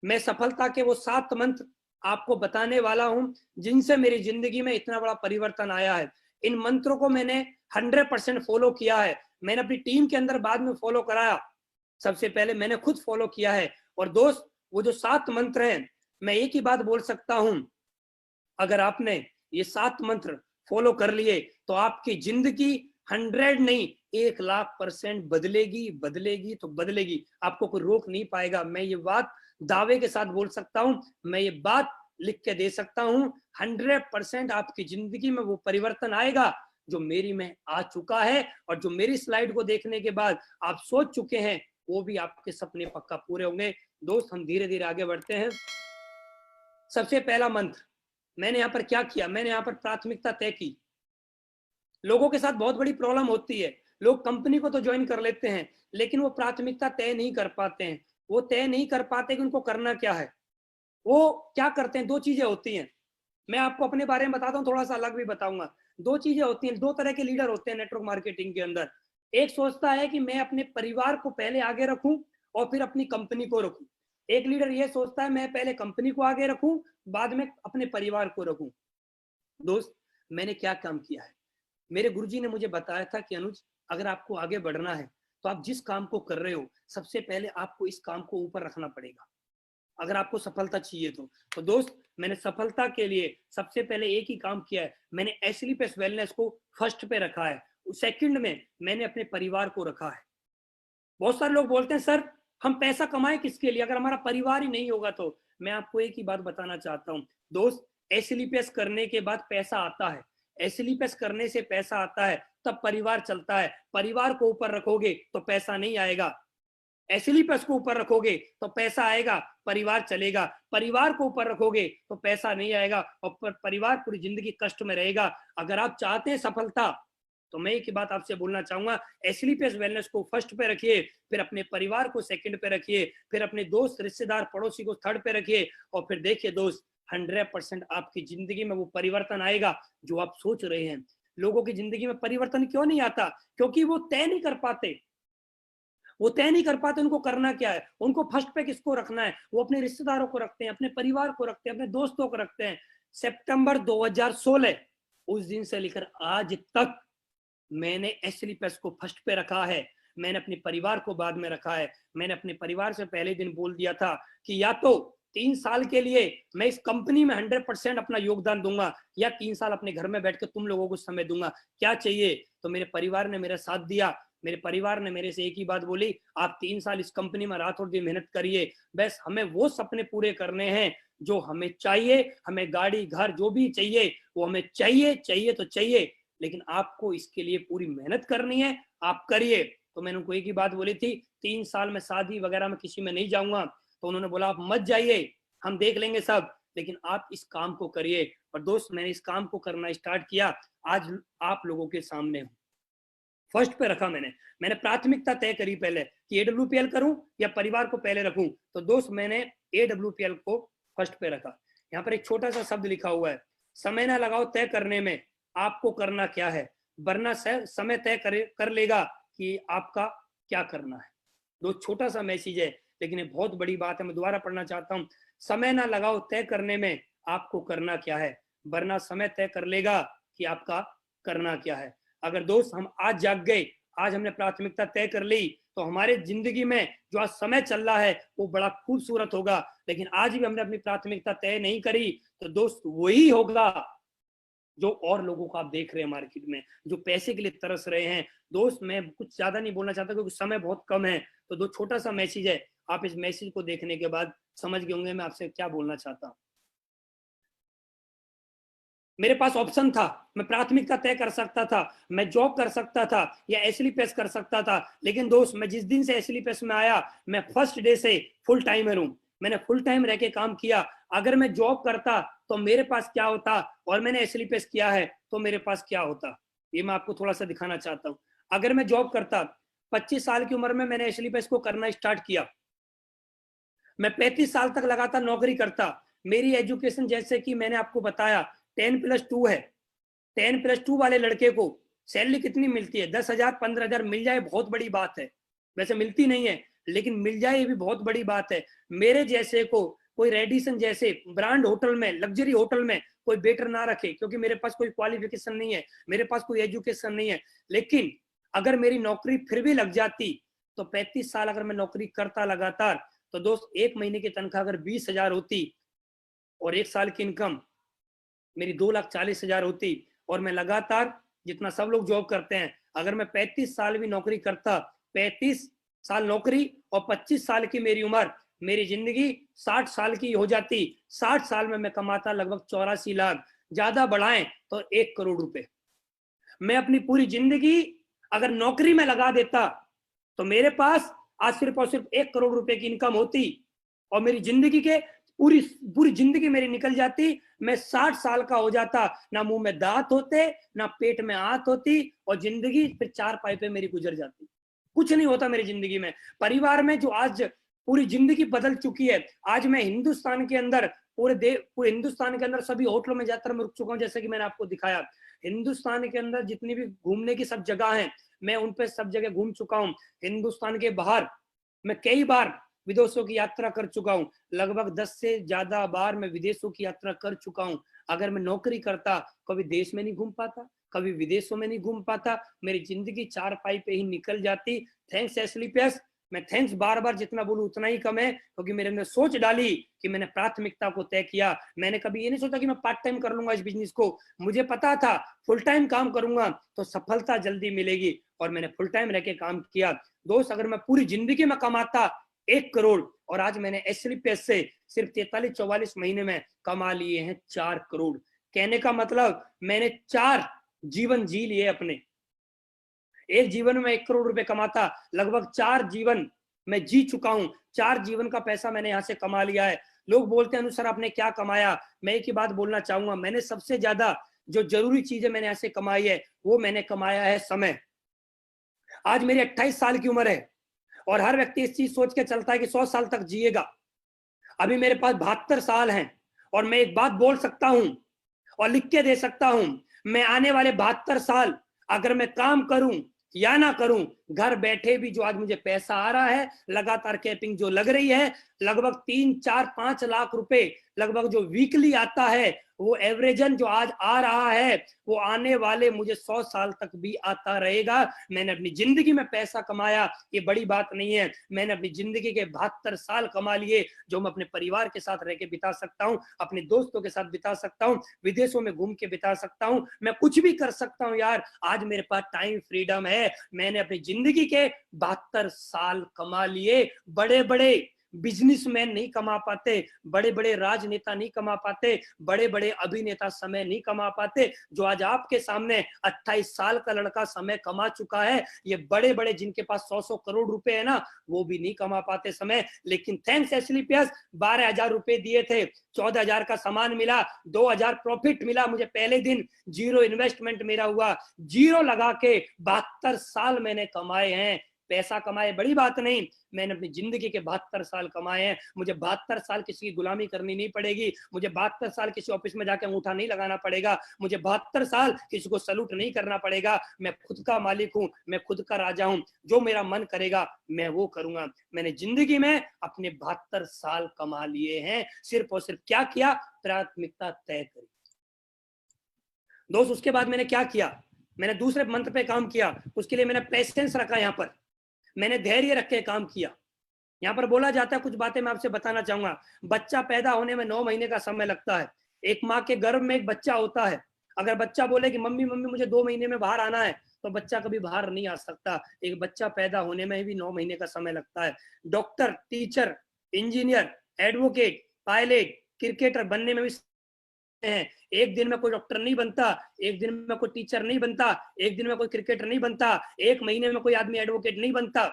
मैं सफलता के वो 7 मंत्र आपको बताने वाला हूं जिनसे मेरी जिंदगी में इतना बड़ा परिवर्तन आया है। इन मंत्रों को मैंने 100% फॉलो किया है। मैंने अपनी टीम के अंदर बाद में फॉलो कराया, सबसे पहले मैंने खुद फॉलो किया है। और दोस्त, वो जो 7 मंत्र हैं, मैं एक ही बात बोल सकता हूं, अगर आपने ये 7 मंत्र फॉलो कर लिए तो आपकी जिंदगी 100 नहीं 1,00,000% बदलेगी, बदलेगी तो बदलेगी। आपको कोई रोक नहीं पाएगा। मैं ये बात दावे के साथ बोल सकता हूं, मैं ये बात लिख के दे सकता हूं, 100% आपकी जिंदगी में वो परिवर्तन आएगा जो मेरी में आ चुका है। और जो मेरी स्लाइड को देखने के बाद आप सोच चुके हैं, वो भी आपके सपने पक्का पूरे होंगे। दोस्त, हम धीरे धीरे आगे बढ़ते हैं। सबसे पहला मंत्र, मैंने यहाँ पर क्या किया, मैंने यहाँ पर प्राथमिकता तय की। लोगों के साथ बहुत बड़ी प्रॉब्लम होती है, लोग कंपनी को तो ज्वाइन कर लेते हैं लेकिन वो प्राथमिकता तय नहीं कर पाते हैं। वो तय नहीं कर पाते कि उनको करना क्या है। वो क्या करते हैं, दो चीजें होती हैं। मैं आपको अपने बारे में बताता हूँ, थोड़ा सा अलग भी बताऊंगा। दो चीजें होती हैं, दो तरह के लीडर होते हैं नेटवर्क मार्केटिंग के अंदर। एक सोचता है कि मैं अपने परिवार को पहले आगे रखूं और फिर अपनी कंपनी को रखूं। एक लीडर ये सोचता है मैं पहले कंपनी को आगे रखूं, बाद में अपने परिवार को रखूं। दोस्त, मैंने क्या काम किया है, मेरे गुरुजी ने मुझे बताया था कि अनुज, अगर आपको आगे बढ़ना है तो आप जिस काम को कर रहे हो, सबसे पहले आपको इस काम को ऊपर रखना पड़ेगा अगर आपको सफलता चाहिए तो दोस्त, मैंने सफलता के लिए सबसे पहले एक ही काम किया है, मैंने एसलीपेस वेलनेस को फर्स्ट पे रखा है। सेकंड में मैंने अपने परिवार को रखा है। बहुत सारे लोग बोलते हैं सर हम पैसा कमाएं किसके लिए अगर हमारा परिवार ही नहीं होगा। तो मैं आपको एक ही बात बताना चाहता हूं दोस्त, एसलीपेस करने के बाद पैसा आता है, एसलीपेस करने से पैसा आता है, तब परिवार चलता है। परिवार को ऊपर रखोगे तो पैसा नहीं आएगा, एसलीपेस को ऊपर रखोगे तो पैसा आएगा, परिवार चलेगा। परिवार को ऊपर रखोगे तो पैसा नहीं आएगा और परिवार पूरी जिंदगी कष्ट में रहेगा। अगर आप चाहते हैं सफलता तो मैं एक बात आपसे बोलना चाहूंगा, एसलीपेस वेलनेस को फर्स्ट पे रखिए, फिर अपने परिवार को सेकंड पे रखिए, फिर अपने दोस्त रिश्तेदार पड़ोसी को थर्ड पे रखिए। और फिर देखिए दोस्त, 100% आपकी जिंदगी में वो परिवर्तन आएगा जो आप सोच रहे हैं। लोगों की जिंदगी में परिवर्तन क्यों नहीं आता, क्योंकि वो तय नहीं कर पाते। वो तय नहीं कर पाते उनको करना क्या है, उनको फर्स्ट पे किसको रखना है। वो अपने रिश्तेदारों को रखते हैं, अपने परिवार को रखते हैं, अपने दोस्तों को रखते हैं। सितंबर 2016 उस दिन से लेकर आज तक मैंने एसलीपेस को फर्स्ट पे रखा है, मैंने अपने परिवार को बाद में रखा है। मैंने अपने परिवार से पहले दिन बोल दिया था कि या तो 3 साल के लिए मैं इस कंपनी में 100% अपना योगदान दूंगा या 3 साल अपने घर में बैठ के तुम लोगों को समय दूंगा, क्या चाहिए। तो मेरे परिवार ने मेरा साथ दिया। मेरे परिवार ने मेरे से एक ही बात बोली, आप 3 साल इस कंपनी में रात और दिन मेहनत करिए, बस हमें वो सपने पूरे करने हैं जो हमें चाहिए। हमें गाड़ी घर जो भी चाहिए वो हमें चाहिए, चाहिए तो चाहिए, लेकिन आपको इसके लिए पूरी मेहनत करनी है, आप करिए। तो मैंने उनको एक ही बात बोली थी, 3 साल में शादी वगैरह में किसी में नहीं जाऊंगा। तो उन्होंने बोला आप मत जाइए, हम देख लेंगे सब, लेकिन आप इस काम को करिए। और दोस्त, मैंने इस काम को करना स्टार्ट किया, आज आप लोगों के सामने हूं। फर्स्ट पे रखा मैंने प्राथमिकता तय करी पहले कि एडब्ल्यूपीएल करूं या परिवार को पहले रखूं। तो दोस्त, मैंने एडब्ल्यूपीएल को फर्स्ट पे रखा। यहाँ पर एक छोटा सा शब्द लिखा हुआ है, समय ना लगाओ तय करने में आपको करना क्या है, वरना समय तय कर लेगा कि आपका क्या करना है। दोस्त, छोटा सा मैसेज है लेकिन ये बहुत बड़ी बात है, मैं दोबारा पढ़ना चाहता हूँ। समय ना लगाओ तय करने में आपको करना क्या है, वरना समय तय कर लेगा कि आपका करना क्या है। अगर दोस्त हम आज जाग गए, आज हमने प्राथमिकता तय कर ली, तो हमारे जिंदगी में जो आज समय चल रहा है वो बड़ा खूबसूरत होगा। लेकिन आज भी हमने अपनी प्राथमिकता तय नहीं करी तो दोस्त वही होगा जो और लोगों को आप देख रहे हैं मार्केट में, जो पैसे के लिए तरस रहे हैं। दोस्त, मैं कुछ ज्यादा नहीं बोलना चाहता क्योंकि समय बहुत कम है। तो दो छोटा सा मैसेज है, आप इस मैसेज को देखने के बाद समझ गए होंगे मैं आपसे क्या बोलना चाहता हूं। मेरे पास ऑप्शन था, मैं प्राथमिकता तय कर सकता था, मैं जॉब कर सकता था या एसलीपेस कर सकता था। लेकिन दोस्त, मैं जिस दिन से एसलीपेस में आया, मैं फर्स्ट डे से फुल टाइमर हूं। मैंने फुल टाइम रह के काम किया। अगर मैं जॉब करता तो मेरे पास क्या होता, और मैंने एसलीपेस किया है तो मेरे पास क्या होता, ये मैं आपको थोड़ा सा दिखाना चाहता हूँ। अगर मैं जॉब करता, 25 साल की उम्र में मैंने एसलीपेस को करना स्टार्ट किया, मैं 35 साल तक लगातार नौकरी करता। मेरी एजुकेशन जैसे कि मैंने आपको बताया 10+2 है। 10+2 वाले लड़के को सैलरी कितनी मिलती है, 10,000 15,000 मिल जाए बहुत बड़ी बात है, वैसे मिलती नहीं है। लेकिन मिल जाए ये भी बहुत बड़ी बात है। मेरे जैसे को कोई रेडिसन जैसे ब्रांड होटल में, लग्जरी होटल में कोई वेटर ना रखे, क्योंकि मेरे पास कोई क्वालिफिकेशन नहीं है, मेरे पास कोई एजुकेशन नहीं है। लेकिन अगर मेरी नौकरी फिर भी लग जाती तो 35 साल अगर मैं नौकरी करता लगातार, तो दोस्त एक महीने की तनख्वाह अगर 20,000 होती और एक साल की इनकम मेरी 2,40,000 होती, और मैं लगातार जितना सब लोग जॉब करते हैं, अगर मैं 35 साल भी नौकरी करता, 35 साल नौकरी और 25 साल की मेरी उम्र, मेरी जिंदगी 60 साल की हो जाती। 60 साल में मैं कमाता लगभग 84 लाख, ज्यादा बढ़ाएं तो 1 करोड़ रुपए। मैं अपनी पूरी जिंदगी अगर नौकरी में लगा देता तो मेरे पास आज सिर्फ और सिर्फ 1 करोड़ रुपए की इनकम होती, और मेरी जिंदगी के पूरी पूरी जिंदगी मेरी निकल जाती। मैं 60 साल का हो जाता, ना मुंह में दांत होते, ना पेट में आंत होती, और जिंदगी फिर 4 पाई पे मेरी गुजर जाती। कुछ नहीं होता मेरी जिंदगी में। परिवार में जो आज पूरी जिंदगी बदल चुकी है, आज मैं हिंदुस्तान के अंदर पूरे हिंदुस्तान के अंदर सभी होटलों में जाकर मैं रुक चुका हूँ, जैसे कि मैंने आपको दिखाया। हिंदुस्तान के अंदर जितनी भी घूमने की सब जगह हैं, मैं उन पे सब जगह घूम चुका हूँ। हिंदुस्तान के बाहर मैं कई बार विदेशों की यात्रा कर चुका हूँ, लगभग 10 से ज्यादा बार मैं विदेशों की यात्रा कर चुका हूँ। अगर मैं नौकरी करता, कभी देश में नहीं घूम पाता, कभी विदेशों में नहीं घूम पाता, मेरी जिंदगी 4 पाई पे ही निकल जाती। Thanks Asclepius. मैं थैंक्स बार बार जितना बोलूं उतना ही कम है, क्योंकि मेरे अंदर सोच डाली कि मैंने प्राथमिकता को तय किया। मैंने कभी ये नहीं सोचा कि मैं पार्ट टाइम कर लूंगा इस बिजनेस को। मुझे पता था फुल टाइम काम करूंगा तो सफलता जल्दी मिलेगी, और मैंने फुल टाइम रह के काम किया। दोस्त, अगर मैं पूरी जिंदगी में कमाता 1 करोड़, और आज मैंने एसलीपियस से सिर्फ 43-44 महीने में कमा लिए हैं 4 करोड़। कहने का मतलब मैंने 4 जीवन जी लिए अपने। एक जीवन में 1 करोड़ रुपए कमाता, लगभग 4 जीवन मैं जी चुका हूं। 4 जीवन का पैसा मैंने यहां से कमा लिया है। लोग बोलते हैं अनुसार आपने क्या कमाया, मैं एक ही बात बोलना चाहूंगा, मैंने सबसे ज्यादा जो जरूरी चीजें मैंने यहां से कमाई है, वो मैंने कमाया है समय। आज मेरी 28 साल की उम्र है, और हर व्यक्ति इस चीज सोच के चलता है कि 100 साल तक जिएगा। अभी मेरे पास 72 साल हैं, और मैं एक बात बोल सकता हूं और लिख के दे सकता हूं, मैं आने वाले 72 साल अगर मैं काम करूं या ना करूं, घर बैठे भी जो आज मुझे पैसा आ रहा है, लगातार कैपिंग जो लग रही है, लगभग 3-4-5 लाख रुपए लगभग जो वीकली आता है, वो एवरेजन जो आज आ रहा है, वो आने वाले मुझे 100 साल तक भी आता रहेगा। मैंने अपनी जिंदगी में पैसा कमाया, ये बड़ी बात नहीं है। मैंने अपनी जिंदगी के 72 साल कमा लिए, जो मैं अपने परिवार के साथ रह के बिता सकता हूँ, अपने दोस्तों के साथ बिता सकता हूँ, विदेशों में घूम के बिता सकता हूँ, मैं कुछ भी कर सकता हूँ यार। आज मेरे पास टाइम फ्रीडम है। मैंने अपनी जिंदगी के 72 साल कमा लिए। बड़े बड़े बिजनेसमैन नहीं कमा पाते, बड़े बड़े राजनेता नहीं कमा पाते, बड़े बड़े अभिनेता समय नहीं कमा पाते। जो आज आपके सामने 28 साल का लड़का समय कमा चुका है, ये बड़े बड़े जिनके पास 100-100 करोड़ रुपए है ना, वो भी नहीं कमा पाते समय। लेकिन थैंक्स एसलीपियस, 12,000 रुपए दिए थे, 14,000 का सामान मिला, 2,000 प्रॉफिट मिला मुझे पहले दिन। जीरो इन्वेस्टमेंट मेरा हुआ, जीरो लगा के 72 साल मैंने कमाए हैं। पैसा कमाए बड़ी बात नहीं, मैंने अपनी जिंदगी के 72 साल कमाए हैं। मुझे 72 साल किसी की गुलामी करनी नहीं पड़ेगी, मुझे 72 साल किसी ऑफिस में जाकर अंगूठा नहीं लगाना पड़ेगा, मुझे 72 साल किसी को सलूट नहीं करना पड़ेगा। मैं खुद का मालिक हूं, मैं खुद का राजा हूं, जो मेरा मन करेगा मैं वो करूंगा। मैंने जिंदगी में अपने 72 साल कमा लिए हैं। सिर्फ और सिर्फ क्या किया? प्राथमिकता तय करी। दोस्त, उसके बाद मैंने क्या किया? मैंने दूसरे मंत्र पे काम किया। उसके लिए मैंने पेशेंस रखा, यहाँ पर मैंने धैर्य रख के काम किया। यहाँ पर बोला जाता है, कुछ बातें मैं आपसे बताना चाहूंगा। बच्चा पैदा होने में 9 महीने का समय लगता है। एक माँ के गर्भ में एक बच्चा होता है। अगर बच्चा बोले कि मम्मी मम्मी मुझे 2 महीने में बाहर आना है, तो बच्चा कभी बाहर नहीं आ सकता। एक बच्चा पैदा होने में भी 9 महीने का समय लगता है। Doctor, teacher, engineer, advocate, pilot, cricketer बनने में भी हैं। एक दिन में कोई डॉक्टर नहीं बनता, एक दिन में कोई टीचर नहीं बनता, एक दिन में कोई क्रिकेटर नहीं बनता, एक महीने में कोई आदमी एडवोकेट नहीं बनता।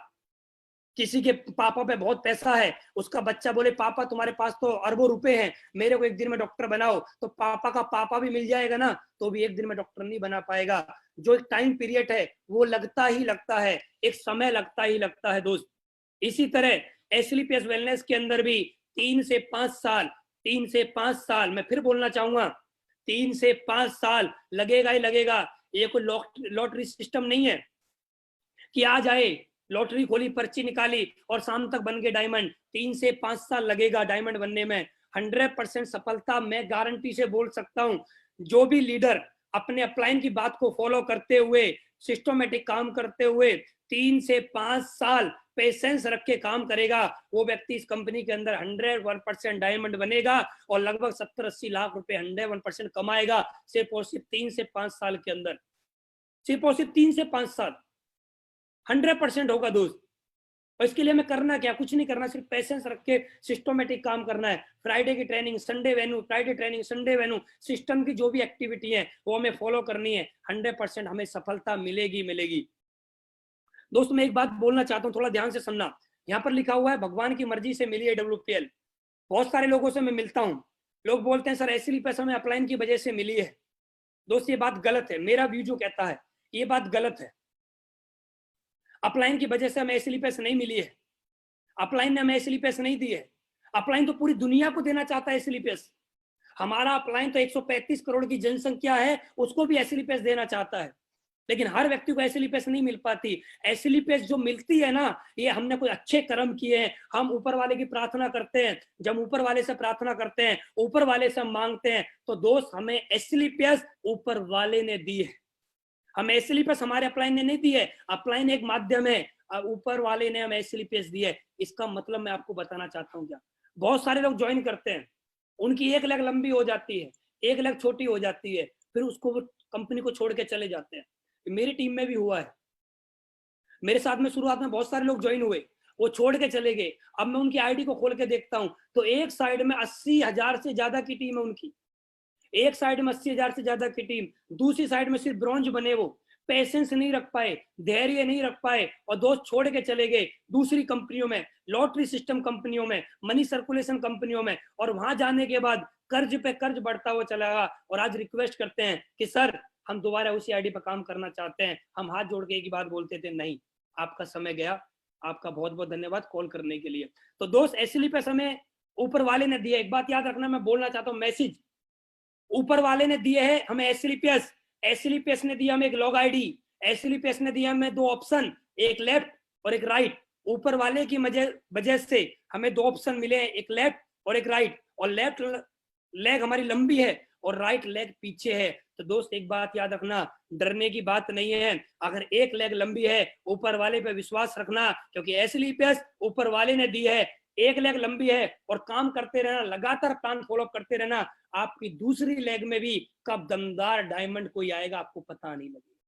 किसी के पापा पे बहुत पैसा है, उसका बच्चा बोले पापा तुम्हारे पास तो अरबों रुपए हैं, मेरे को एक दिन में डॉक्टर बनाओ, तो पापा का पापा भी मिल जाएगा ना, तो भी एक दिन में डॉक्टर नहीं बना पाएगा। जो एक टाइम पीरियड है वो लगता ही लगता है, एक समय लगता ही लगता है दोस्त। इसी तरह एसलीपीएस वेलनेस के अंदर भी 3 से 5 साल, 3 से 5 साल, मैं फिर बोलना चाहूंगा, 3 से 5 साल लगेगा ही लगेगा। ये कोई लॉटरी सिस्टम नहीं है कि आ जाए लॉटरी खोली, पर्ची निकाली और शाम तक बन गए डायमंड। 3 से 5 साल लगेगा डायमंड बनने में। 100% सफलता मैं गारंटी से बोल सकता हूं। जो भी लीडर अपने अपलाइन की बात को फॉलो करते हुए, सिस्टमेटिक काम करते हुए 3 से 5 साल पेशेंस रख के काम करेगा, वो व्यक्ति इस कंपनी के अंदर 101% डायमंड बनेगा और लगभग 70-80 लाख रुपए 101% कमाएगा सिर्फ और सिर्फ 3 से 5 साल के अंदर। सिर्फ और सिर्फ 3 से 5 साल 100% होगा दोस्त। और इसके लिए हमें करना क्या, कुछ नहीं करना, सिर्फ पेशेंस रख के सिस्टमेटिक काम करना है। फ्राइडे की training Sunday venue, Friday training Sunday venue, system की जो भी एक्टिविटी है वो हमें फॉलो करनी है। 100% हमें सफलता मिलेगी मिलेगी। दोस्तों मैं एक बात बोलना चाहता हूँ, थोड़ा ध्यान से सुनना। यहाँ पर लिखा हुआ है भगवान की मर्जी से मिली है WPL। बहुत सारे लोगों से मैं मिलता हूँ, लोग बोलते हैं सर ऐसी पैसा हमें अपलाइन की वजह से मिली है। दोस्त ये बात गलत है, मेरा व्यू जो कहता है ये बात गलत है। अपलाइन की वजह से हमें ऐसी पैसा नहीं मिली है, अपलाइन ने हमें ऐसी पैसा नहीं दी है। अपलाइन तो पूरी दुनिया को देना चाहता है ऐसी पैसा। हमारा अपलाइन तो 135 करोड़ की जनसंख्या है, उसको भी ऐसी पैसा देना चाहता है, लेकिन हर व्यक्ति को ऐसी पैसा नहीं मिल पाती। ऐसी पैसा जो मिलती है ना, ये हमने कोई अच्छे कर्म किए हैं, हम ऊपर वाले की प्रार्थना करते हैं। जब ऊपर वाले से प्रार्थना करते हैं, ऊपर वाले से हम मांगते हैं, तो दोस्त हमें ऐसी पैसा ऊपर वाले ने दी है। हमें ऐसी पैसा हमारे अपलाइन ने नहीं दी है, अपलाइन एक माध्यम है, ऊपर वाले ने हमें ऐसी पैसा दी है। इसका मतलब मैं आपको बताना चाहता हूँ क्या, बहुत सारे लोग ज्वाइन करते हैं, उनकी एक लेग लंबी हो जाती है, एक लेग छोटी हो जाती है, फिर उसको वो कंपनी को छोड़ के चले जाते हैं। मेरी टीम में भी हुआ है, मेरे साथ में शुरुआत में बहुत सारे लोग ज्वाइन हुए, वो छोड़ के चले गए। अब मैं उनकी आईडी को खोल के देखता हूं तो एक साइड में 80,000 से ज्यादा की टीम है उनकी, एक साइड में 80,000 से ज्यादा की टीम, दूसरी साइड में सिर्फ ब्रॉन्ज बने। वो पेशेंस नहीं रख पाए, धैर्य नहीं रख पाए और दोस्त छोड़ के चले गए दूसरी कंपनियों में, लॉटरी सिस्टम कंपनियों में, मनी सर्कुलेशन कंपनियों में, और वहां जाने के बाद कर्ज पे कर्ज बढ़ता हुआ चला गया। और आज रिक्वेस्ट करते हैं कि सर हम दोबारा उसी आईडी पर काम करना चाहते हैं। हम हाथ जोड़ के एक ही बात बोलते थे, नहीं, आपका समय गया। आपका बहुत बहुत धन्यवाद कॉल करने के लिए। तो दोस्त ऐसे पैसा हमें ऊपर वाले ने दिया। एक बात याद रखना, मैं बोलना चाहता हूँ, मैसेज ऊपर वाले ने दिए है हमें एसलीपीएस, एसलीपीएस ने दिया हमें एक लॉग आईडी, एसलीपीएस ने दिया हमें 2 ऑप्शन, एक लेफ्ट और एक राइट। ऊपर वाले की वजह से हमें 2 ऑप्शन मिले हैं, एक लेफ्ट और एक राइट, और लेफ्ट लेग हमारी लंबी है और राइट लेग पीछे है। तो दोस्त एक बात याद रखना, डरने की बात नहीं है। अगर एक लेग लंबी है, ऊपर वाले पे विश्वास रखना, क्योंकि एसलीपीएस ऊपर वाले ने दी है। एक लेग लंबी है और काम करते रहना, लगातार प्लान फॉलो करते रहना, आपकी दूसरी लेग में भी कब दमदार डायमंड कोई आएगा आपको पता नहीं लगेगा,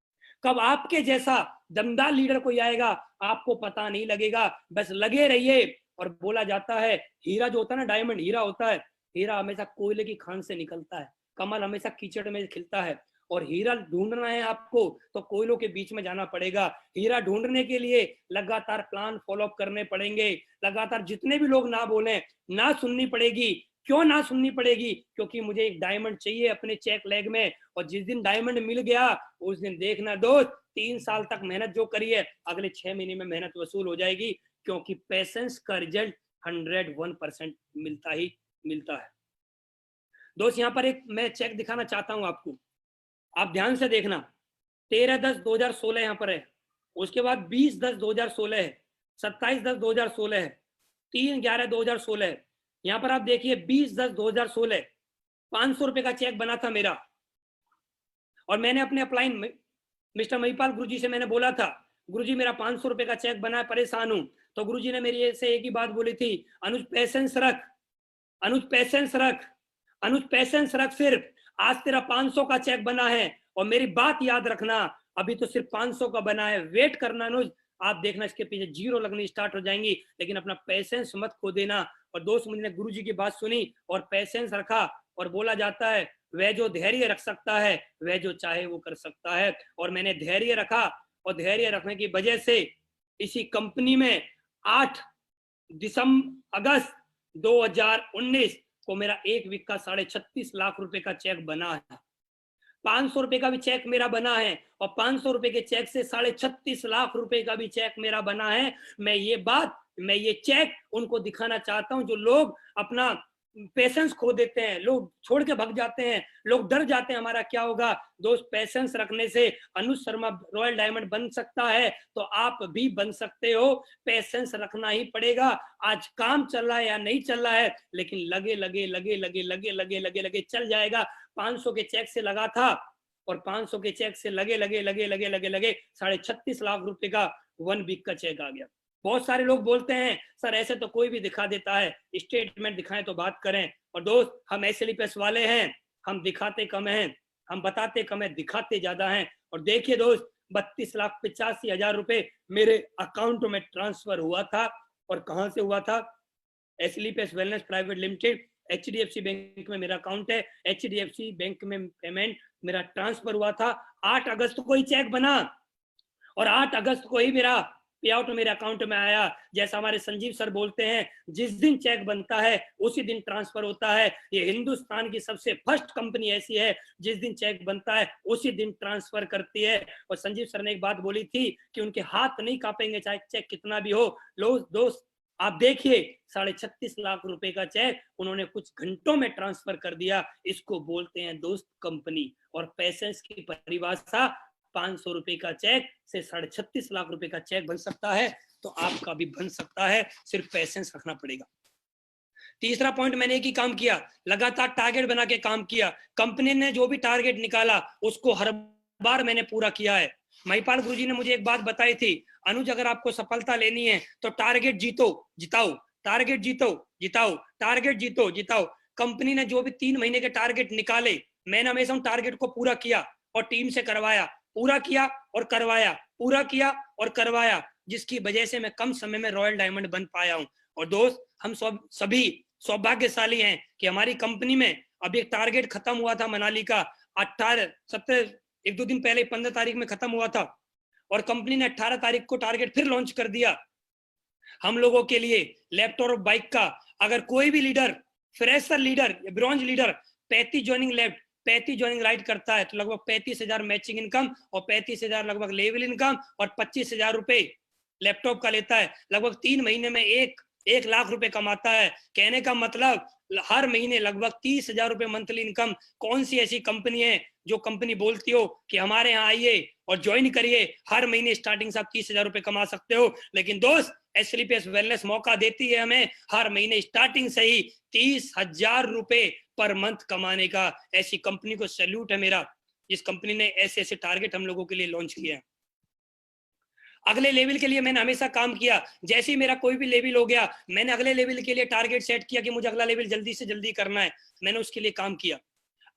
कब आपके जैसा दमदार लीडर कोई आएगा आपको पता नहीं लगेगा। बस लगे रहिए। और बोला जाता है हीरा जो होता है ना, डायमंड हीरा होता है, हीरा हमेशा कोयले की खान से निकलता है, कमल हमेशा कीचड़ में खिलता है। और हीरा ढूंढना है आपको तो कोयलों के बीच में जाना पड़ेगा। हीरा ढूंढने के लिए लगातार प्लान फॉलो करने पड़ेंगे, लगातार जितने भी लोग ना बोले ना सुननी पड़ेगी। क्यों ना सुननी पड़ेगी? क्योंकि मुझे एक डायमंड चाहिए अपने चेक लेग में, और जिस दिन डायमंड मिल गया उस दिन देखना दोस्त, 3 साल तक मेहनत जो करी है अगले 6 महीने में मेहनत वसूल हो जाएगी, क्योंकि पेशेंस का रिजल्ट 101% मिलता ही मिलता है। दोस्त यहाँ पर एक मैं चेक दिखाना चाहता हूं आपको, आप ध्यान से देखना। 13/10/2016 यहाँ पर है, उसके बाद 20/10/2016 है, 27/10/2016 है, 3/11/2016 है। यहाँ पर आप देखिए 20/10/2016 500 रुपए का चेक बना था मेरा, और मैंने अपने अपलाइन मिस्टर महिपाल गुरुजी से मैंने बोला था, गुरुजी मेरा 500 रुपए का चेक बना है, परेशान हूं। तो गुरुजी ने मेरी से एक ही बात बोली थी, अनुज पेशेंस रख, अनुज पेशेंस रख, अनुज पेशेंस रख, सिर्फ आज तेरा 500 का चेक बना है। और मेरी बात याद रखना, अभी तो सिर्फ 500 का बना है, वेट करना अनुज, आप देखना इसके पीछे 0 लगनी स्टार्ट हो जाएंगी, लेकिन अपना पेशेंस मत खो देना। और दोस्त मुझे गुरुजी की बात सुनी और पेशेंस रखा, और बोला जाता है वह जो धैर्य रख सकता है वह जो चाहे वो कर सकता है। और मैंने धैर्य रखा, और धैर्य रखने की वजह से इसी कंपनी में 8 अगस्त 2019 को मेरा एक वीक का 36.5 लाख रुपए का चेक बना है। 500 रुपए का भी चेक मेरा बना है, और 500 रुपए के चेक से 36.5 लाख रुपए का भी चेक मेरा बना है। मैं ये चेक उनको दिखाना चाहता हूं जो लोग अपना पेशेंस खो देते हैं, लोग छोड़ के भाग जाते हैं, लोग डर जाते हैं हमारा क्या होगा। दोस्त, पेशेंस रखने से अनुज शर्मा रॉयल डायमंड बन सकता है, तो आप भी बन सकते हो। पेशेंस रखना ही पड़ेगा। आज काम चल रहा है या नहीं चल रहा है, लेकिन लगे लगे लगे लगे लगे लगे लगे लगे चल जाएगा। 500 के चेक से लगा था और 500 के चेक से लगे लगे लगे लगे लगे लगे 36.5 लाख रुपए का 1 वीक का चेक आ गया। बहुत सारे लोग बोलते हैं सर ऐसे तो कोई भी दिखा देता है, स्टेटमेंट दिखाएं तो बात करें। और दोस्त, हम एसएलपीएस वाले हैं, हम दिखाते कम हैं, हम बताते कम है, दिखाते ज्यादा हैं। और देखिए दोस्त, 32,85,000 रुपए मेरे अकाउंट में ट्रांसफर हुआ था। और कहां से हुआ था? SLPS wellness private limited, HDFC bank में मेरा अकाउंट है, एचडीएफसी बैंक में पेमेंट मेरा ट्रांसफर हुआ था। 8 अगस्त को ही चेक बना और 8 अगस्त को ही मेरा पे आउट मेरे अकाउंट में आया। जैसा हमारे संजीव सर बोलते हैं, जिस दिन चेक बनता है उसी दिन ट्रांसफर होता है। ये हिंदुस्तान की सबसे फर्स्ट कंपनी ऐसी है जिस दिन चेक बनता है उसी दिन ट्रांसफर करती है। और संजीव सर ने एक बात बोली थी कि उनके हाथ नहीं कांपेंगे चाहे चेक कितना भी हो। दोस्त, आप देखिए 36.5 लाख रुपए का चेक उन्होंने कुछ घंटों में ट्रांसफर कर दिया। इसको बोलते हैं दोस्त कंपनी। और पेशेंस की परिभाषा 500 रुपए का चेक से 36.5 लाख रुपए का चेक बन सकता है, तो आपका भी बन सकता है, सिर्फ पेशेंस रखना पड़ेगा। तीसरा पॉइंट, मैंने एक ही काम किया, लगातार टारगेट बना के काम किया। कंपनी ने जो भी टारगेट निकाला उसको हर बार मैंने पूरा किया है। महिपाल गुरुजी ने मुझे एक बात बताई थी, अनुज अगर आपको सफलता लेनी है तो टारगेट जीतो जिताओ, टारगेट जीतो जिताओ, टारगेट जीतो जिताओ। कंपनी ने जो भी 3 महीने के टारगेट निकाले, मैंने हमेशा उन टारगेट को पूरा किया और टीम से करवाया, पूरा किया और करवाया, पूरा किया और करवाया, जिसकी वजह से मैं कम समय में रॉयल डायमंड बन पाया हूं। और दोस्त, हम सभी सौभाग्यशाली हैं कि हमारी कंपनी में अभी एक टारगेट खत्म हुआ था मनाली का, 1-2 दिन पहले 15 तारीख में खत्म हुआ था और कंपनी ने 18 तारीख को टारगेट फिर लॉन्च कर दिया हम लोगों के लिए लैपटॉप और बाइक का। अगर कोई भी leader, fresher leader, bronze leader 35 joining left, 35 joining right करता है तो लगभग 35,000 मैचिंग इनकम और 35,000 लगभग लेवल इनकम और 25,000 रुपए लैपटॉप का लेता है। लगभग 3 महीने में 1 लाख रुपए कमाता है। कहने का मतलब हर महीने लगभग 30,000 रुपए मंथली इनकम। कौन सी ऐसी कंपनी है जो कंपनी बोलती हो कि हमारे यहाँ आइए और ज्वाइन करिए, हर महीने स्टार्टिंग से आप 30,000 रुपए कमा सकते हो। लेकिन दोस्त, एसएलपीएस वेलनेस मौका देती है हमें हर महीने स्टार्टिंग से ही 30,000 रुपए पर मंथ कमाने का। ऐसी कंपनी को सैल्यूट है मेरा, जिस कंपनी ने ऐसे ऐसे टारगेट हम लोगों के लिए लॉन्च किया है। अगले लेवल के लिए मैंने हमेशा काम किया। जैसे ही मेरा कोई भी लेवल हो गया, मैंने अगले लेवल के लिए टारगेट सेट किया कि मुझे अगला लेवल जल्दी से जल्दी करना है। मैंने उसके लिए काम किया।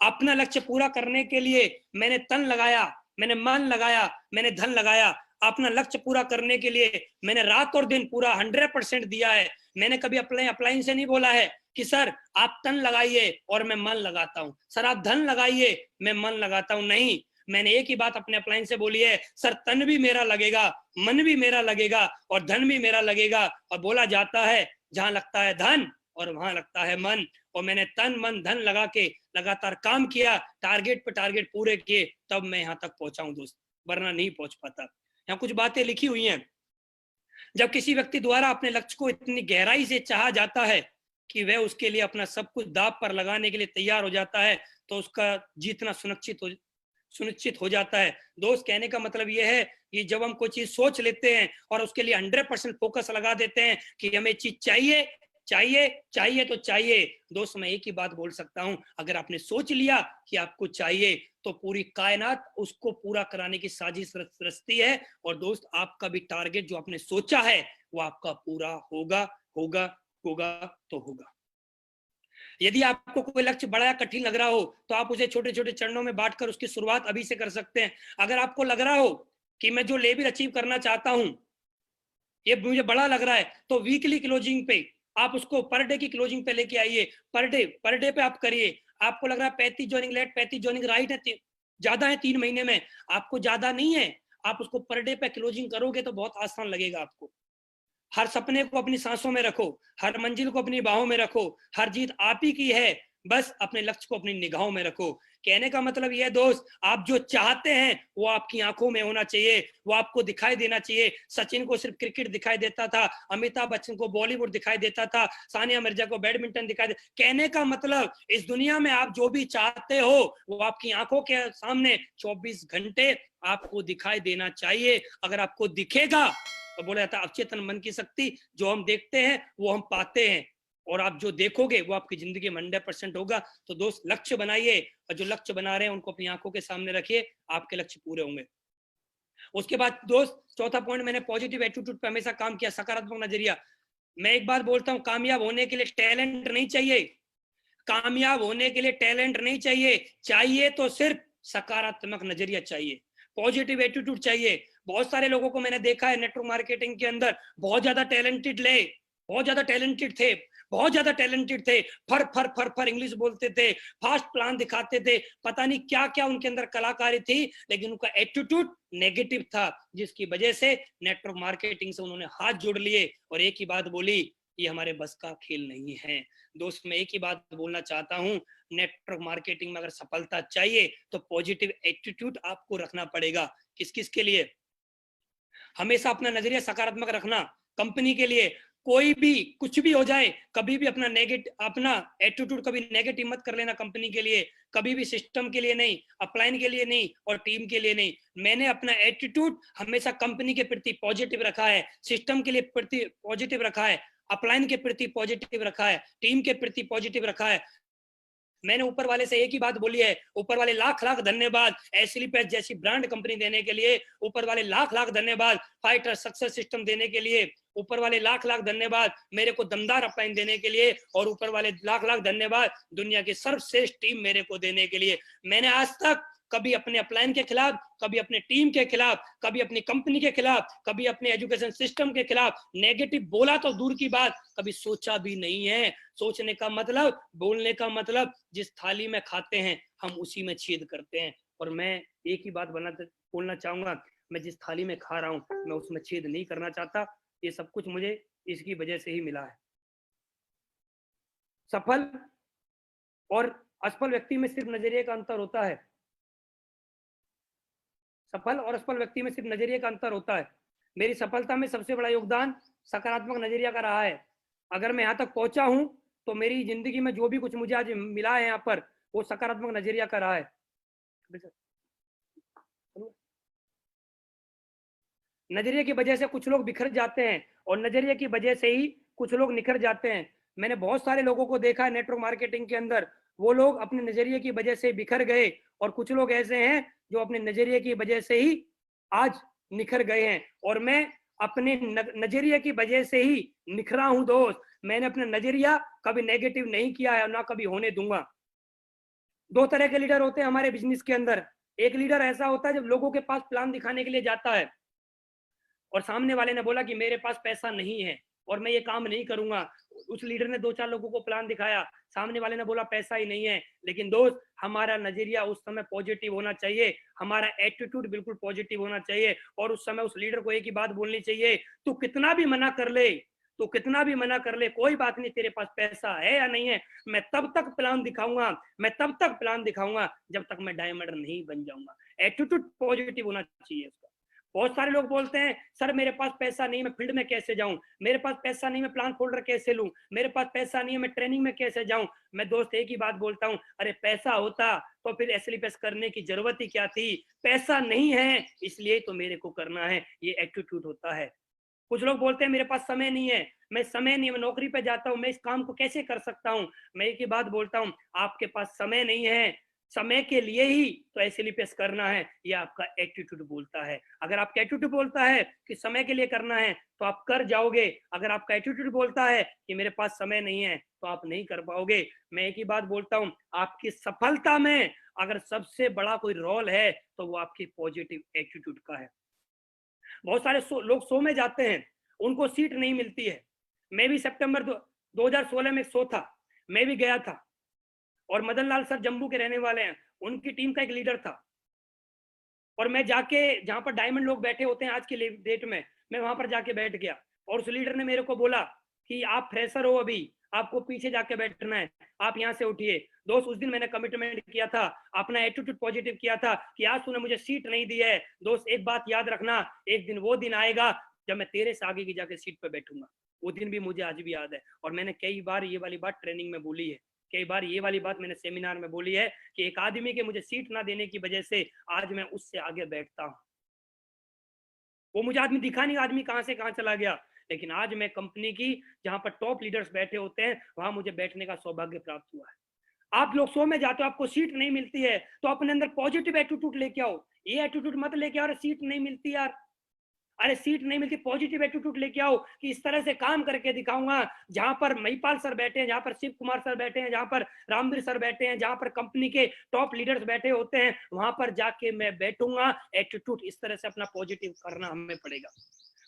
अपना लक्ष्य पूरा करने के लिए मैंने तन लगाया, मैंने मन लगाया, मैंने धन लगाया। अपना लक्ष्य पूरा करने के लिए मैंने रात और दिन पूरा 100% दिया है। मैंने कभी अपलाइन से नहीं बोला है कि सर आप तन लगाइए और मैं मन लगाता हूं, सर आप धन लगाइए मैं मन लगाता हूं। नहीं, मैंने एक ही बात अपने अपलाइन से बोली है, सर तन भी मेरा लगेगा, मन भी मेरा लगेगा और धन भी मेरा लगेगा। और बोला जाता है जहां लगता है धन और वहां लगता है मन। और मैंने तन मन धन लगा के लगातार काम किया, टारगेट पे टारगेट पूरे किए, तब मैं यहाँ तक पहुंचा हूं दोस्त, वरना नहीं पहुंच पाता। यहाँ कुछ बातें लिखी हुई हैं। जब किसी व्यक्ति द्वारा अपने लक्ष्य को इतनी गहराई से चाहा जाता है कि वह उसके लिए अपना सब कुछ दांव पर लगाने के लिए तैयार हो जाता है, तो उसका जीतना सुनिश्चित हो जाता है। दोस्त, कहने का मतलब यह है कि जब हम कोई चीज सोच लेते हैं और उसके लिए 100% फोकस लगा देते हैं कि हमें चीज चाहिए चाहिए चाहिए तो चाहिए। दोस्त, मैं एक ही बात बोल सकता हूं, अगर आपने सोच लिया कि आपको चाहिए तो पूरी कायनात उसको पूरा कराने की साजिश रचती है। और दोस्त, आपका भी टारगेट जो आपने सोचा है वो आपका पूरा होगा होगा होगा तो होगा। यदि आपको कोई लक्ष्य बड़ा या कठिन लग रहा हो तो आप उसे छोटे छोटे चरणों में बांटकर उसकी शुरुआत अभी से कर सकते हैं। अगर आपको लग रहा हो कि मैं जो लेवल अचीव करना चाहता हूं ये मुझे बड़ा लग रहा है, तो वीकली क्लोजिंग पे आप उसको पर डे की क्लोजिंग पे लेके आइए। पर डे पे आप करिए। आपको लग रहा है 35 ज्वाइनिंग लेट 35 ज्वाइनिंग राइट है, ज्यादा है 3 महीने में, आपको ज्यादा नहीं है, आप उसको पर डे पे क्लोजिंग करोगे तो बहुत आसान लगेगा आपको। हर सपने को अपनी सांसों में रखो, हर मंजिल को अपनी बाहों में रखो, हर जीत आप ही की है, बस अपने लक्ष्य को अपनी निगाहों में रखो। कहने का मतलब यह दोस्त, आप जो चाहते हैं वो आपकी आंखों में होना चाहिए, वो आपको दिखाई देना चाहिए। सचिन को सिर्फ क्रिकेट दिखाई देता था, अमिताभ बच्चन को बॉलीवुड दिखाई देता था, सानिया मिर्जा को बैडमिंटन दिखाई दे। कहने का मतलब इस दुनिया में आप जो भी चाहते हो वो आपकी आंखों के सामने 24 घंटे आपको दिखाई देना चाहिए। अगर आपको दिखेगा तो बोला जाता है अवचेतन मन की शक्ति, जो हम देखते हैं वो हम पाते हैं, और आप जो देखोगे वो आपकी जिंदगी में 100% होगा। तो दोस्त लक्ष्य बनाइए, और जो लक्ष्य बना रहे हैं उनको अपनी आंखों के सामने रखिए, आपके लक्ष्य पूरे होंगे। उसके बाद दोस्त चौथा पॉइंट, मैंने पॉजिटिव एटीट्यूड पे हमेशा काम किया, सकारात्मक नजरिया। मैं एक बात बोलता हूँ, कामयाब होने के लिए टैलेंट नहीं चाहिए, कामयाब होने के लिए टैलेंट नहीं चाहिए, चाहिए तो सिर्फ सकारात्मक नजरिया चाहिए, पॉजिटिव एटीट्यूड चाहिए। बहुत सारे लोगों को मैंने देखा है नेटवर्क मार्केटिंग के अंदर, बहुत ज्यादा टैलेंटेड बहुत ज्यादा टैलेंटेड थे, बहुत ज्यादा टैलेंटेड थे, फर फर फर फर इंग्लिश बोलते थे, फास्ट प्लान दिखाते थे, पता नहीं क्या क्या उनके अंदर कलाकारी थी, लेकिन उनका एटीट्यूड नेगेटिव था, जिसकी वजह से नेटवर्क मार्केटिंग से उन्होंने हाथ जोड़ लिए और एक ही बात बोली, ये हमारे बस का खेल नहीं है। दोस्त मैं एक ही बात बोलना चाहता हूं, नेटवर्क मार्केटिंग में अगर सफलता चाहिए तो पॉजिटिव एटीट्यूड आपको रखना पड़ेगा। किस किस के लिए? हमेशा अपना नजरिया सकारात्मक रखना, कंपनी के लिए कोई भी कुछ भी हो जाए, कभी भी अपना एटीट्यूड कभी नेगेटिव मत कर लेना कंपनी के लिए, कभी भी सिस्टम के लिए नहीं, अपलाइन के लिए नहीं, और टीम के लिए नहीं। मैंने अपना एटीट्यूड हमेशा कंपनी के प्रति पॉजिटिव रखा है, सिस्टम के लिए प्रति पॉजिटिव रखा है, अपलाइन के प्रति पॉजिटिव रखा है, टीम के प्रति पॉजिटिव रखा है। मैंने ऊपर वाले से एक ही बात बोली है, ऊपर वाले लाख लाख धन्यवाद एस्लीपेस जैसी ब्रांड कंपनी देने के लिए, ऊपर वाले लाख लाख धन्यवाद फाइटर सक्सेस सिस्टम देने के लिए, ऊपर वाले लाख लाख धन्यवाद मेरे को दमदार अपलाइन देने के लिए, और ऊपर वाले लाख लाख धन्यवाद दुनिया की सर्वश्रेष्ठ टीम मेरे को देने के लिए। मैंने आज तक कभी अपने अपलाइन के खिलाफ, कभी अपने टीम के खिलाफ, कभी अपनी कंपनी के खिलाफ, कभी अपने एजुकेशन सिस्टम के खिलाफ नेगेटिव बोला तो दूर की बात, कभी सोचा भी नहीं है। सोचने का मतलब, बोलने का मतलब, जिस थाली में खाते हैं हम उसी में छेद करते हैं। और मैं एक ही बात बोलना चाहूंगा, मैं जिस थाली में खा रहा हूं मैं उसमें छेद नहीं करना चाहता। ये सब कुछ मुझे इसकी वजह से ही मिला है। सफल और असफल व्यक्ति में सिर्फ नजरिए का अंतर होता है, सफल और असफल व्यक्ति में सिर्फ नजरिए का अंतर होता है। मेरी सफलता में सबसे बड़ा योगदान सकारात्मक नजरिया का रहा है। अगर मैं यहाँ तक पहुंचा हूं तो मेरी जिंदगी में जो भी कुछ मुझे आज मिला है यहाँ पर, वो सकारात्मक नजरिया का रहा है। नजरिए की वजह से कुछ लोग बिखर जाते हैं और नजरिए की वजह से ही कुछ लोग निखर जाते हैं। मैंने बहुत सारे लोगों को देखा है नेटवर्क मार्केटिंग के अंदर, वो लोग अपने नजरिए की वजह से बिखर गए, और कुछ लोग ऐसे हैं जो अपने नजरिए की वजह से ही आज निखर गए हैं। और मैं अपने नजरिए की वजह से ही निखरा हूं दोस्त। मैंने अपना नजरिया कभी नेगेटिव नहीं किया है और ना कभी होने दूंगा। दो तरह के लीडर होते हैं हमारे बिजनेस के अंदर। एक लीडर ऐसा होता है जब लोगों के पास प्लान दिखाने के लिए जाता है और सामने वाले ने बोला कि मेरे पास पैसा नहीं है और मैं ये काम नहीं करूंगा। उस लीडर ने दो चार लोगों को प्लान दिखाया, सामने वाले ने बोला पैसा ही नहीं है। लेकिन दोस्त हमारा नजरिया उस समय पॉजिटिव होना चाहिए, हमारा एटीट्यूड बिल्कुल पॉजिटिव होना चाहिए, और उस समय उस लीडर को एक ही बात बोलनी चाहिए, तू कितना भी मना कर ले, तो कितना भी मना कर ले, कोई बात नहीं, तेरे पास पैसा है या नहीं है, मैं तब तक प्लान दिखाऊंगा, मैं तब तक प्लान दिखाऊंगा जब तक मैं डायमंड नहीं बन जाऊंगा। एटीट्यूड पॉजिटिव होना चाहिए उसका। बहुत सारे लोग बोलते हैं सर मेरे पास पैसा नहीं, मैं फील्ड में कैसे जाऊं, मेरे पास पैसा नहीं, मैं प्लान फोल्डर कैसे लूं, मेरे पास पैसा नहीं है, मैं ट्रेनिंग में कैसे जाऊं। मैं दोस्त एक ही बात बोलता हूं, अरे पैसा होता तो फिर एसएलपीएस करने की जरूरत ही क्या थी। पैसा नहीं है इसलिए तो मेरे को करना है, ये एटीट्यूड होता है। कुछ लोग बोलते हैं मेरे पास समय नहीं है, मैं नौकरी पे जाता हूं, मैं इस काम को कैसे कर सकता हूं। मैं एक ही बात बोलता हूं, आपके पास समय नहीं है, समय के लिए ही तो एसएलपीएस करना है, ये आपका एटीट्यूड बोलता है। अगर आपका एटीट्यूड बोलता है कि समय के लिए करना है तो आप कर जाओगे, अगर आपका एटीट्यूड बोलता है कि मेरे पास समय नहीं है तो आप नहीं कर पाओगे। मैं एक ही बात बोलता हूं, आपकी सफलता में अगर सबसे बड़ा कोई रोल है तो वो आपकी पॉजिटिव एटीट्यूड का है। बहुत सारे लोग शो में जाते हैं, उनको सीट नहीं मिलती है। मैं भी सितंबर 2016 में शो था, मैं भी गया था, और मदन लाल सर जम्मू के रहने वाले हैं, उनकी टीम का एक लीडर था, और मैं जाके जहां पर डायमंड लोग बैठे होते हैं आज के डेट में, मैं वहां पर जाके बैठ गया, और उस लीडर ने मेरे को बोला कि आप फ्रेशर हो, अभी आपको पीछे जाके बैठना है, आप यहाँ से उठिए। दोस्त, उस दिन मैंने कमिटमेंट किया था, अपना एटीट्यूड पॉजिटिव किया था कि आज तूने मुझे सीट नहीं दी है। दोस्त, एक बात याद रखना, एक दिन वो दिन आएगा जब मैं तेरे से आगे की जाके सीट पे बैठूंगा। वो दिन भी मुझे आज भी याद है, और मैंने कई बार ये वाली बात ट्रेनिंग में बोली है, कई बार ये वाली बात मैंने सेमिनार में बोली है कि एक आदमी के मुझे सीट ना देने की वजह से आज मैं उससे आगे बैठता हूँ। वो मुझे आदमी दिखा नहीं, आदमी कहां से कहां चला गया, लेकिन आज मैं कंपनी की जहां पर टॉप लीडर्स बैठे होते हैं वहां मुझे बैठने का सौभाग्य प्राप्त हुआ है। आप लोग शो में जाते हो, आपको सीट नहीं मिलती है, तो अपने अंदर पॉजिटिव एटीट्यूड लेके आओ। ये एटीट्यूड मत लेके आओ सीट नहीं मिलती यार, अरे सीट नहीं मिलती, पॉजिटिव एटीट्यूड लेके आओ कि इस तरह से काम करके दिखाऊंगा। जहां पर महिपाल सर बैठे हैं, जहां पर शिव कुमार सर बैठे हैं, जहां पर रामवीर सर बैठे हैं, जहां पर कंपनी के टॉप लीडर्स बैठे होते हैं, वहां पर जाके मैं बैठूंगा। एटीट्यूड इस तरह से अपना पॉजिटिव करना हमें पड़ेगा।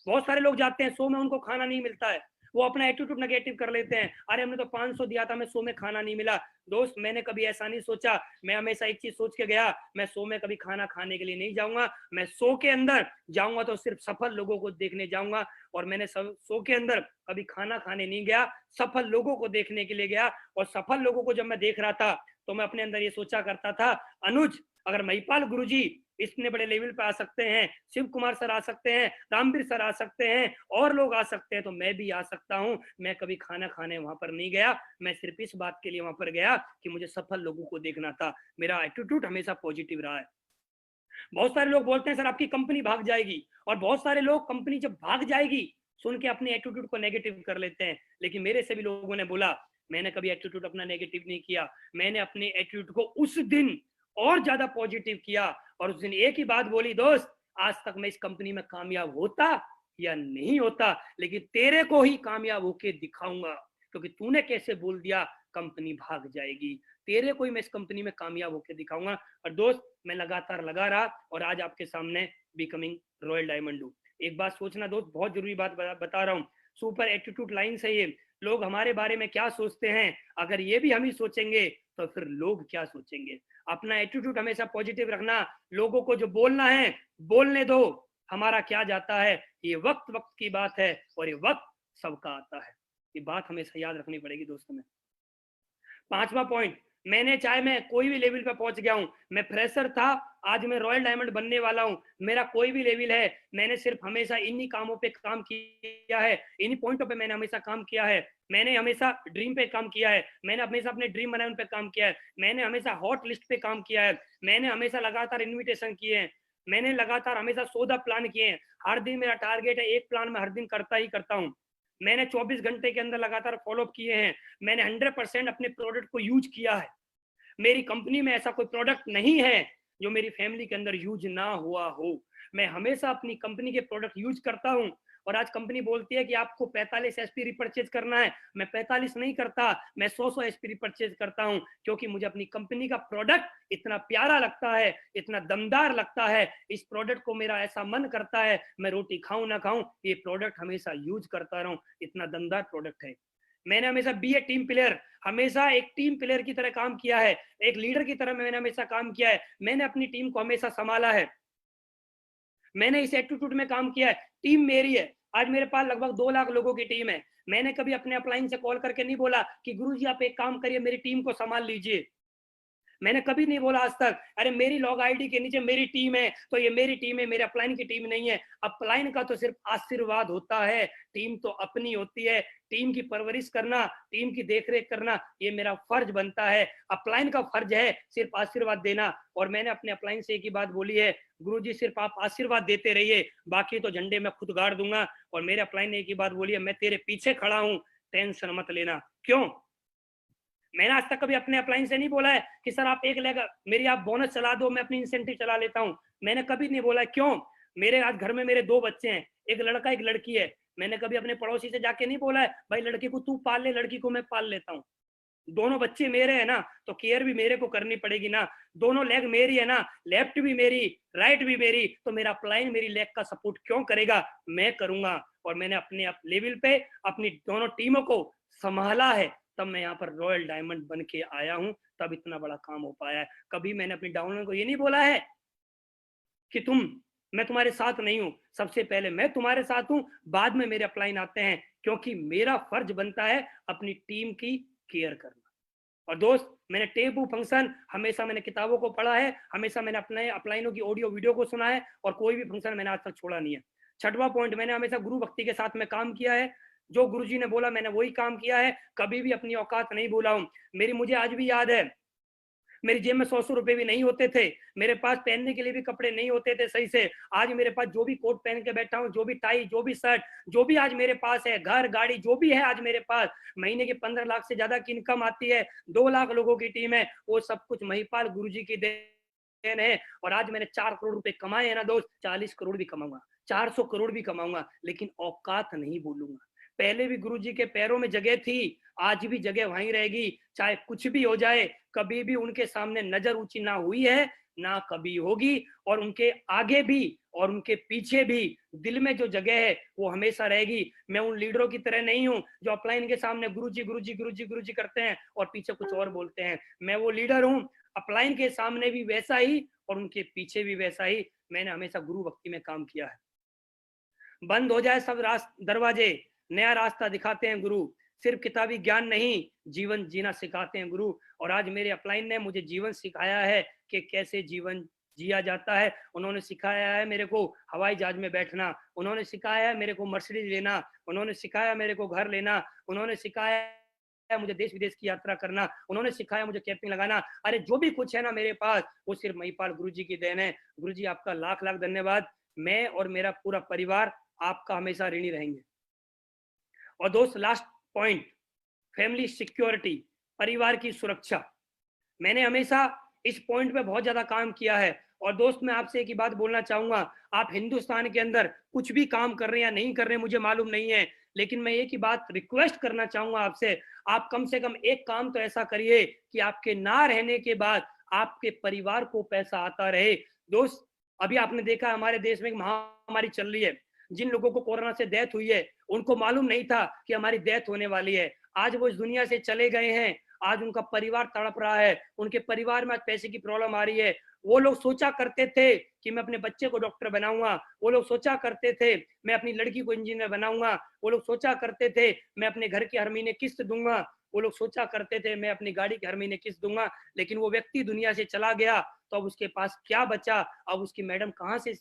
बहुत सारे लोग जाते हैं शो में, उनको खाना नहीं मिलता है, वो अपना एटीट्यूड नेगेटिव कर लेते हैं, अरे हमने तो 500 दिया था, मैं शो में खाना नहीं मिला। दोस्त, मैंने कभी ऐसा नहीं सोचा, मैं हमेशा एक चीज सोच के गया, मैं शो में कभी खाना खाने के लिए नहीं जाऊंगा, मैं शो के अंदर जाऊंगा तो सिर्फ सफल लोगों को देखने जाऊंगा। और मैंने शो के अंदर कभी खाना खाने नहीं गया, सफल लोगों को देखने के लिए गया। और सफल लोगों को जब मैं देख रहा था तो मैं अपने अंदर ये सोचा करता था, अनुज, अगर महिपाल गुरुजी इतने बड़े लेवल पे आ सकते हैं, शिव कुमार सर आ सकते हैं, रामवीर सर आ सकते हैं, और लोग आ सकते हैं, तो मैं भी आ सकता हूं। मैं कभी खाना खाने वहां पर नहीं गया, मैं सिर्फ इस बात के लिए वहां पर गया कि मुझे सफल लोगों को देखना था। मेरा एटीट्यूड हमेशा पॉजिटिव रहा है। बहुत सारे लोग बोलते हैं सर आपकी कंपनी भाग जाएगी, और बहुत सारे लोग कंपनी जब भाग जाएगी सुन के अपने एटीट्यूड को नेगेटिव कर लेते हैं। लेकिन मेरे से भी लोगों ने बोला, मैंने कभी एटीट्यूड अपना नेगेटिव नहीं किया, मैंने अपने एटीट्यूड को उस दिन और ज्यादा पॉजिटिव किया। और उस दिन एक ही बात बोली, दोस्त, आज तक मैं इस कंपनी में कामयाब होता या नहीं होता, लेकिन तेरे को ही कामयाब होके दिखाऊंगा, क्योंकि तूने कैसे बोल दिया कंपनी भाग जाएगी, तेरे को ही मैं इस कंपनी में कामयाब होके दिखाऊंगा। और दोस्त, मैं लगातार लगा रहा, और आज आपके सामने बिकमिंग रॉयल डायमंड हूं। एक बात सोचना दोस्त, बहुत जरूरी बात बता रहा हूं, सुपर एटीट्यूड लाइन से ये लोग हमारे बारे में क्या सोचते हैं, अगर ये भी हम ही सोचेंगे तो फिर लोग क्या सोचेंगे। अपना एटीट्यूड हमेशा पॉजिटिव रखना, लोगों को जो बोलना है बोलने दो, हमारा क्या जाता है, ये वक्त वक्त की बात है, और ये वक्त सबका आता है। ये बात हमेशा याद रखनी पड़ेगी दोस्तों में। पांचवा पॉइंट, मैंने चाहे मैं कोई भी लेवल पे पहुंच गया हूं, मैं फ्रेशर था, आज मैं रॉयल डायमंड बनने वाला हूं, मेरा कोई भी लेवल है, मैंने सिर्फ हमेशा इन्हीं कामों पे काम किया है, इन्हीं पॉइंटों पे मैंने हमेशा काम किया है। मैंने हमेशा ड्रीम पे काम किया है, मैंने हमेशा अपने ड्रीम बनाने पे काम किया है, मैंने हमेशा हॉट लिस्ट पे काम किया है, मैंने हमेशा लगातार इन्विटेशन किए हैं, मैंने लगातार हमेशा 14 प्लान किए हैं। हर दिन मेरा टारगेट है, एक प्लान मैं हर दिन करता ही करता हूँ। मैंने 24 घंटे के अंदर लगातार फॉलोअप किए हैं। मैंने 100% अपने प्रोडक्ट को यूज किया है। मेरी कंपनी में ऐसा कोई प्रोडक्ट नहीं है जो मेरी फैमिली के अंदर यूज ना हुआ हो। मैं हमेशा अपनी कंपनी के प्रोडक्ट यूज करता हूं। और आज कंपनी बोलती है कि आपको 45 एसपी रिपर्चेज करना है, मैं 45 नहीं करता, मैं 100 एसपी रिपर्चेज करता हूं, क्योंकि मुझे अपनी कंपनी का प्रोडक्ट इतना प्यारा लगता है, इतना दमदार लगता है। इस प्रोडक्ट को मेरा ऐसा मन करता है, मैं रोटी खाऊं ना खाऊं, ये प्रोडक्ट हमेशा यूज करता रहूं, इतना दमदार प्रोडक्ट है। मैंने हमेशा बी ए टीम प्लेयर, हमेशा एक टीम प्लेयर की तरह काम किया है, एक लीडर की तरह मैंने हमेशा काम किया है। मैंने अपनी टीम को हमेशा संभाला है, मैंने इस एटीट्यूड में काम किया है। टीम मेरी है, आज मेरे पास लगभग 2 लाख लोगों की टीम है। मैंने कभी अपने अपलाइन से कॉल करके नहीं बोला कि गुरुजी आप एक काम करिए, मेरी टीम को संभाल लीजिए। मैंने कभी नहीं बोला आज तक, अरे मेरी लॉग आईडी के नीचे मेरी टीम है तो ये मेरी टीम है, मेरे अपलाइन की टीम नहीं है। अपलाइन का तो सिर्फ आशीर्वाद होता है, टीम तो अपनी होती है। टीम की परवरिश करना, टीम की देखरेख करना, ये मेरा फर्ज बनता है। अपलाइन का फर्ज है सिर्फ आशीर्वाद देना। और मैंने अपने अपलाइन से एक ही बात बोली है, गुरुजी सिर्फ आप आशीर्वाद देते रहिए, बाकी तो झंडे मैं खुद गाड़ दूंगा। और मेरे अपलाइन ने एक ही बात बोली है, मैं तेरे पीछे खड़ा हूं, टेंशन मत लेना। क्यों? मैंने आज तक कभी अपने अपलाइन से नहीं बोला है कि सर आप एक लेग मेरी आप बोनस चला दो, मैं अपनी इंसेंटिव चला लेता हूं। मैंने कभी नहीं बोला। क्यों? मेरे आज घर में मेरे 2 बच्चे हैं, एक लड़का एक लड़की है। मैंने कभी अपने पड़ोसी से जाके नहीं बोला है भाई लड़की को तू पाल ले, लड़की को मैं पाल लेता हूँ। दोनों बच्चे मेरे हैं ना, तो केयर भी मेरे को करनी पड़ेगी ना। दोनों लेग मेरी है ना, लेफ्ट भी मेरी, राइट भी मेरी, तो मेरा अपलाइन मेरी लेग का सपोर्ट क्यों करेगा? मैं करूंगा। और मैंने अपने लेवल पे अपनी दोनों टीमों को संभाला है, तब मैं यहाँ पर रॉयल डायमंड बन के आया हूँ, तब इतना बड़ा काम हो पाया है। कभी मैंने अपनी डाउनलाइन को ये नहीं बोला है कि तुम मैं तुम्हारे साथ नहीं हूं, सबसे पहले मैं तुम्हारे साथ हूं, बाद में मेरे अपलाइन आते हैं, क्योंकि मेरा फर्ज बनता है अपनी टीम की केयर करना। और दोस्त, मैंने टेबू फंक्शन हमेशा मैंने किताबों को पढ़ा है, हमेशा मैंने अपने अपलाइनों की ऑडियो वीडियो को सुना है, और कोई भी फंक्शन मैंने आज तक छोड़ा नहीं है। छठवां पॉइंट, मैंने हमेशा गुरु भक्ति के साथ में काम किया है, जो गुरुजी ने बोला मैंने वही काम किया है, कभी भी अपनी औकात नहीं भूला हूं। मुझे आज भी याद है, मेरी जेब में 100 रुपए भी नहीं होते थे, मेरे पास पहनने के लिए भी कपड़े नहीं होते थे सही से। आज मेरे पास जो भी कोट पहन के बैठा हूँ, जो भी टाई, जो भी शर्ट, जो भी आज मेरे पास है, घर गाड़ी जो भी है आज मेरे पास, महीने के 15 लाख से ज्यादा की इनकम आती है, 2 लाख लोगों की टीम है, वो सब कुछ महिपाल गुरुजी की देन है। और आज मैंने 4 करोड़ रुपए कमाए हैं ना दोस्त, 40 करोड़ भी कमाऊंगा, 400 करोड़ भी कमाऊंगा, लेकिन औकात नहीं भूलूंगा। पहले भी गुरुजी के पैरों में जगह थी, आज भी जगह वहीं रहेगी, चाहे कुछ भी हो जाए, कभी भी उनके सामने नजर ऊंची ना हुई है, ना कभी होगी, और उनके आगे भी और उनके पीछे भी दिल में जो जगह है वो हमेशा रहेगी। मैं उन लीडरों की तरह नहीं हूं जो अपलाइन के सामने गुरुजी गुरुजी गुरुजी गुरुजी करते हैं और पीछे कुछ और बोलते हैं। मैं वो लीडर हूं, अपलाइन के सामने भी वैसा ही और उनके पीछे भी वैसा ही। मैंने हमेशा गुरु भक्ति में काम किया है। बंद हो जाए सब दरवाजे, नया रास्ता दिखाते हैं गुरु, सिर्फ किताबी ज्ञान नहीं, जीवन जीना सिखाते हैं गुरु। और आज मेरे अपलाइन ने मुझे जीवन सिखाया है कि कैसे जीवन जिया जाता है। उन्होंने सिखाया है मेरे को हवाई जहाज में बैठना, उन्होंने सिखाया है मेरे को मर्सिडीज लेना, उन्होंने सिखाया मेरे को घर लेना, उन्होंने सिखाया मुझे देश विदेश की यात्रा करना, उन्होंने सिखाया मुझे कैपिंग लगाना। अरे जो भी कुछ है ना मेरे पास, वो सिर्फ महिपाल गुरुजी की देन है। गुरुजी आपका लाख लाख धन्यवाद। मैं और मेरा पूरा परिवार आपका हमेशा ऋणी रहेंगे। और दोस्त, लास्ट पॉइंट, फैमिली सिक्योरिटी, परिवार की सुरक्षा। मैंने हमेशा इस पॉइंट पे बहुत ज्यादा काम किया है। और दोस्त, मैं आपसे एक ही बात बोलना चाहूंगा, आप हिंदुस्तान के अंदर कुछ भी काम कर रहे हैं या नहीं कर रहे हैं मुझे मालूम नहीं है, लेकिन मैं एक ही बात रिक्वेस्ट करना चाहूंगा आपसे, आप कम से कम एक काम तो ऐसा करिए कि आपके ना रहने के बाद आपके परिवार को पैसा आता रहे। दोस्त, अभी आपने देखा हमारे देश में एक महामारी चल रही है, जिन लोगों को कोरोना से डेथ हुई है उनको मालूम नहीं था कि हमारी डेथ होने वाली है। आज वो इस दुनिया से चले गए हैं, आज उनका परिवार तड़प रहा है, उनके परिवार में आज पैसे की प्रॉब्लम आ रही है। वो लोग सोचा करते थे कि मैं अपने बच्चे को डॉक्टर बनाऊंगा, वो लोग सोचा करते थे मैं अपनी लड़की को इंजीनियर बनाऊंगा, वो लोग सोचा करते थे मैं अपने घर की हर महीने किस्त दूंगा, वो लोग सोचा करते थे मैं अपनी गाड़ी की हर महीने किस्त दूंगा। लेकिन वो व्यक्ति दुनिया से चला गया तो अब उसके पास क्या बचा? अब उसकी मैडम कहाँ से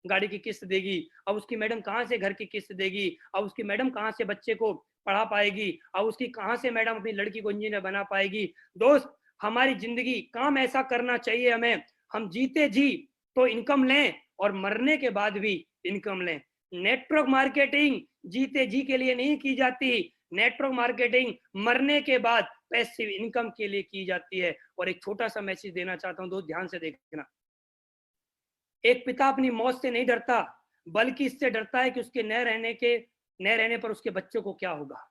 गाड़ी की किस्त देगी, अब उसकी मैडम कहाँ से घर की किस्त देगी, अब उसकी मैडम कहाँ से बच्चे को पढ़ा पाएगी, अब उसकी कहाँ से मैडम अपनी लड़की को इंजीनियर बना पाएगी। दोस्त, हमारी जिंदगी काम ऐसा करना चाहिए हमें, हम जीते जी तो इनकम लें और मरने के बाद भी इनकम लें। नेटवर्क मार्केटिंग जीते जी के लिए नहीं की जाती, नेटवर्क मार्केटिंग मरने के बाद पैसिव इनकम के लिए की जाती है। और एक छोटा सा मैसेज देना चाहता हूं, दोस्त ध्यान से देखना, एक पिता अपनी मौत से नहीं डरता, बल्कि इससे डरता है कि उसके न रहने पर उसके बच्चों को क्या होगा।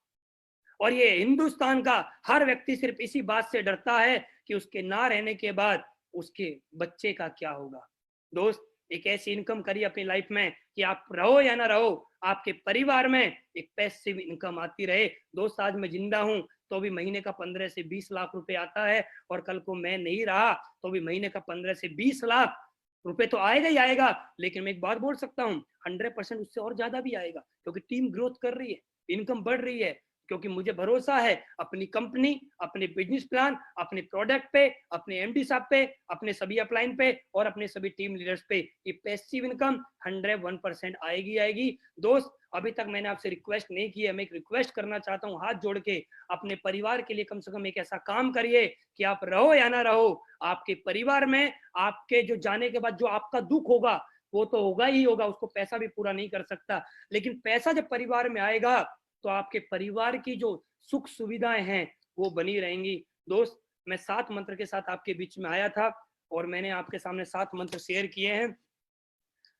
और ये हिंदुस्तान का हर व्यक्ति सिर्फ इसी बात से डरता है कि उसके ना रहने के बाद उसके बच्चे का क्या होगा। दोस्त, एक ऐसी इनकम करिए अपनी लाइफ में कि आप रहो या ना रहो, आपके परिवार में एक पैसिव इनकम आती रहे। दोस्त, आज मैं जिंदा हूं तो भी महीने का 15 से 20 लाख रुपए आता है, और कल को मैं नहीं रहा तो भी महीने का 15 से 20 लाख रुपए तो आएगा ही आएगा। लेकिन मैं एक बात बोल सकता हूँ, 100% उससे और ज्यादा भी आएगा, क्योंकि टीम ग्रोथ कर रही है, इनकम बढ़ रही है, क्योंकि मुझे भरोसा है अपनी कंपनी, अपने बिजनेस प्लान, अपने प्रोडक्ट पे, अपने एमडी साहब पे, अपने सभी अपलाइन पे और अपने सभी टीम लीडर्स पे। ये पैसिव इनकम 101% आएगी आएगी। दोस्त, अभी तक मैंने आपसे रिक्वेस्ट नहीं की है, मैं एक रिक्वेस्ट करना चाहता हूँ हाथ जोड़ के, अपने परिवार के लिए कम से कम एक ऐसा काम करिए कि आप रहो या ना रहो, आपके परिवार में आपके जो जाने के बाद जो आपका दुख होगा वो तो होगा ही होगा, उसको पैसा भी पूरा नहीं कर सकता, लेकिन पैसा जब परिवार में आएगा तो आपके परिवार की जो सुख सुविधाएं हैं वो बनी रहेंगी। दोस्त, मैं 7 मंत्र के साथ आपके बीच में आया था और मैंने आपके सामने 7 मंत्र शेयर किए हैं।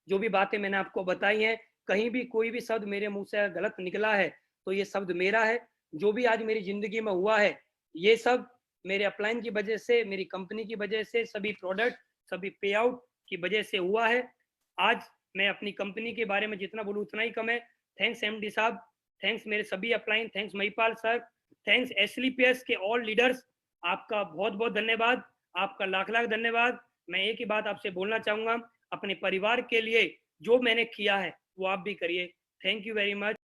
जो भी बातें मैंने आपको बताई हैं, कहीं भी कोई भी शब्द मेरे मुंह से गलत निकला है तो ये शब्द मेरा है। जो भी आज मेरी जिंदगी में हुआ है ये सब मेरे अपलाइन की वजह से, मेरी कंपनी की वजह से, सभी प्रोडक्ट, सभी पे आउट की वजह से हुआ है। आज मैं अपनी कंपनी के बारे में जितना बोलूँ उतना ही कम है। थैंक्स एमडी साहब, थैंक्स मेरे सभी upline, thanks Mahipal sir, thanks SLPS के ऑल लीडर्स, आपका बहुत बहुत धन्यवाद, आपका लाख लाख धन्यवाद। मैं एक ही बात आपसे बोलना चाहूंगा, अपने परिवार के लिए जो मैंने किया है वो आप भी करिए। Thank you very much.